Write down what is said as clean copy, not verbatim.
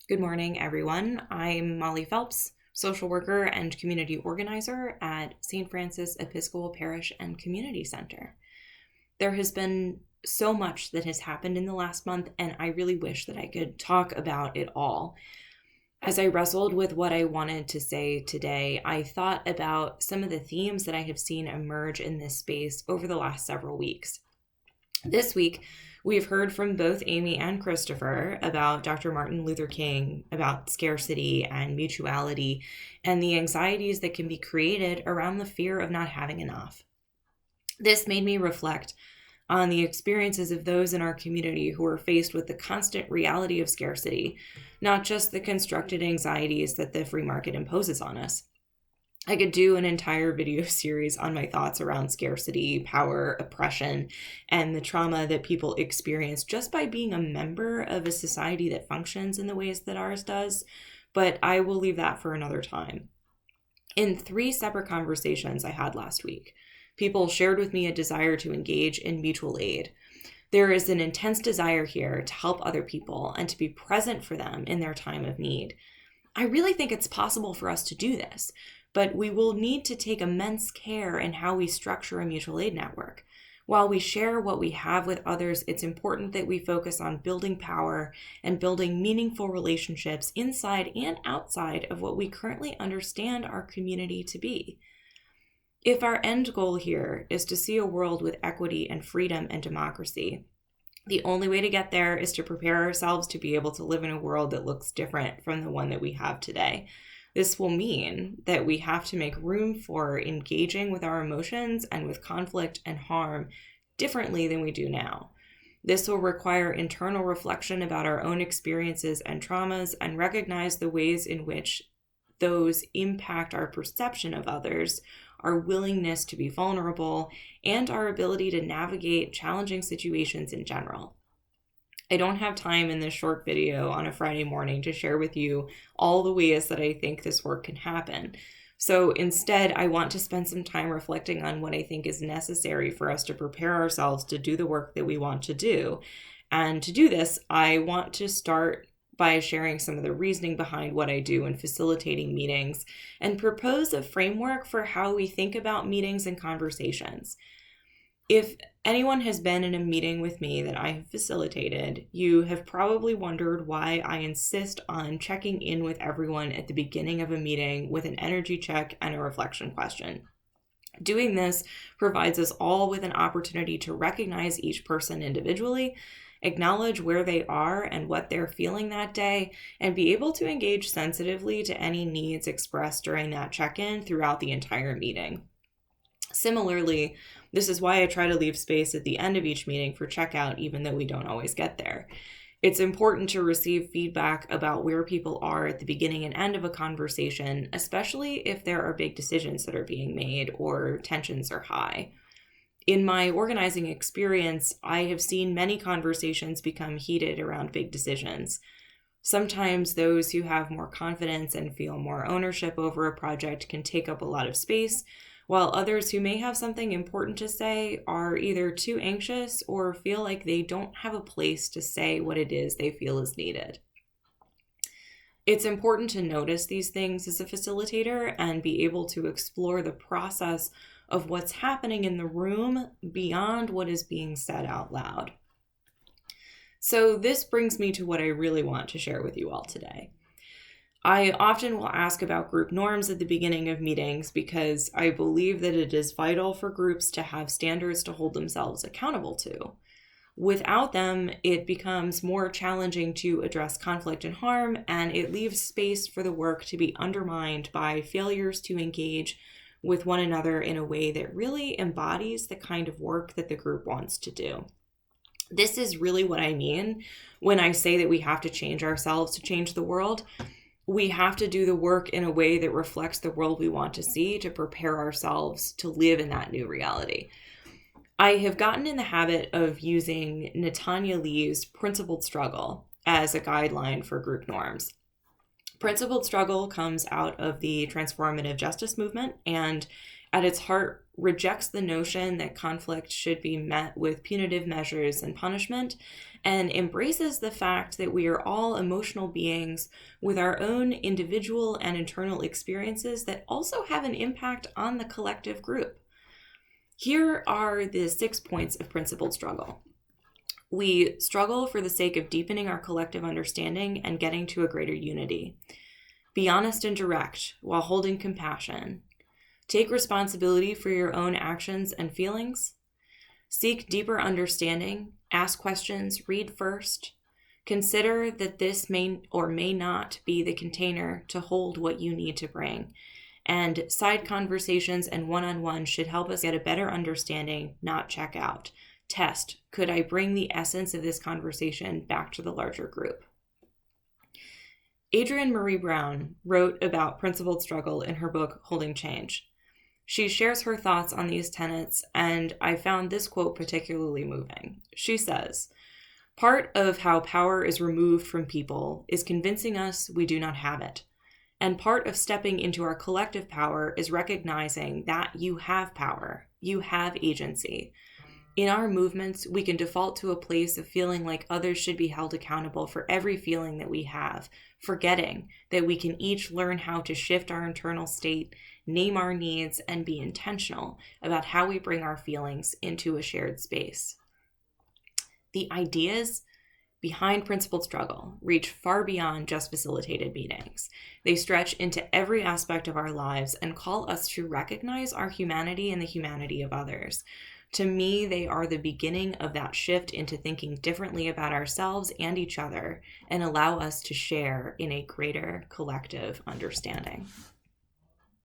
Good morning, everyone. I'm Molly Phelps, social worker and community organizer at St. Francis Episcopal Parish and Community Center. There has been so much that has happened in the last month, and I really wish that I could talk about it all. As I wrestled with what I wanted to say today, I thought about some of the themes that I have seen emerge in this space over the last several weeks. This week, we've heard from both Amy and Christopher about Dr. Martin Luther King, about scarcity and mutuality, and the anxieties that can be created around the fear of not having enough. This made me reflect on the experiences of those in our community who are faced with the constant reality of scarcity, not just the constructed anxieties that the free market imposes on us. I could do an entire video series on my thoughts around scarcity, power, oppression, and the trauma that people experience just by being a member of a society that functions in the ways that ours does, but I will leave that for another time. In 3 separate conversations I had last week, people shared with me a desire to engage in mutual aid. There is an intense desire here to help other people and to be present for them in their time of need. I really think it's possible for us to do this, but we will need to take immense care in how we structure a mutual aid network. While we share what we have with others, it's important that we focus on building power and building meaningful relationships inside and outside of what we currently understand our community to be. If our end goal here is to see a world with equity and freedom and democracy, the only way to get there is to prepare ourselves to be able to live in a world that looks different from the one that we have today. This will mean that we have to make room for engaging with our emotions and with conflict and harm differently than we do now. This will require internal reflection about our own experiences and traumas and recognize the ways in which those impact our perception of others, our willingness to be vulnerable, and our ability to navigate challenging situations in general. I don't have time in this short video on a Friday morning to share with you all the ways that I think this work can happen. So instead, I want to spend some time reflecting on what I think is necessary for us to prepare ourselves to do the work that we want to do. And to do this, I want to start by sharing some of the reasoning behind what I do in facilitating meetings and propose a framework for how we think about meetings and conversations. If anyone has been in a meeting with me that I have facilitated, you have probably wondered why I insist on checking in with everyone at the beginning of a meeting with an energy check and a reflection question. Doing this provides us all with an opportunity to recognize each person individually, acknowledge where they are and what they're feeling that day, and be able to engage sensitively to any needs expressed during that check-in throughout the entire meeting. Similarly, this is why I try to leave space at the end of each meeting for checkout, even though we don't always get there. It's important to receive feedback about where people are at the beginning and end of a conversation, especially if there are big decisions that are being made or tensions are high. In my organizing experience, I have seen many conversations become heated around big decisions. Sometimes those who have more confidence and feel more ownership over a project can take up a lot of space, while others who may have something important to say are either too anxious or feel like they don't have a place to say what it is they feel is needed. It's important to notice these things as a facilitator and be able to explore the process of what's happening in the room beyond what is being said out loud. So this brings me to what I really want to share with you all today. I often will ask about group norms at the beginning of meetings because I believe that it is vital for groups to have standards to hold themselves accountable to. Without them, it becomes more challenging to address conflict and harm, and it leaves space for the work to be undermined by failures to engage with one another in a way that really embodies the kind of work that the group wants to do. This is really what I mean when I say that we have to change ourselves to change the world. We have to do the work in a way that reflects the world we want to see to prepare ourselves to live in that new reality. I have gotten in the habit of using Natanya Lee's principled struggle as a guideline for group norms. Principled struggle comes out of the Transformative Justice movement, and At its heart, rejects the notion that conflict should be met with punitive measures and punishment, and embraces the fact that we are all emotional beings with our own individual and internal experiences that also have an impact on the collective group. Here are the 6 points of principled struggle. We struggle for the sake of deepening our collective understanding and getting to a greater unity. Be honest and direct while holding compassion. Take responsibility for your own actions and feelings. Seek deeper understanding. Ask questions. Read first. Consider that this may or may not be the container to hold what you need to bring. And side conversations and one-on-one should help us get a better understanding, not check out. Test, could I bring the essence of this conversation back to the larger group? Adrienne Marie Brown wrote about principled struggle in her book, Holding Change. She shares her thoughts on these tenets, and I found this quote particularly moving. She says, "Part of how power is removed from people is convincing us we do not have it. And part of stepping into our collective power is recognizing that you have power, you have agency. In our movements, we can default to a place of feeling like others should be held accountable for every feeling that we have, forgetting that we can each learn how to shift our internal state, name our needs, and be intentional about how we bring our feelings into a shared space." The ideas behind principled struggle reach far beyond just facilitated meetings. They stretch into every aspect of our lives and call us to recognize our humanity and the humanity of others. To me, they are the beginning of that shift into thinking differently about ourselves and each other and allow us to share in a greater collective understanding.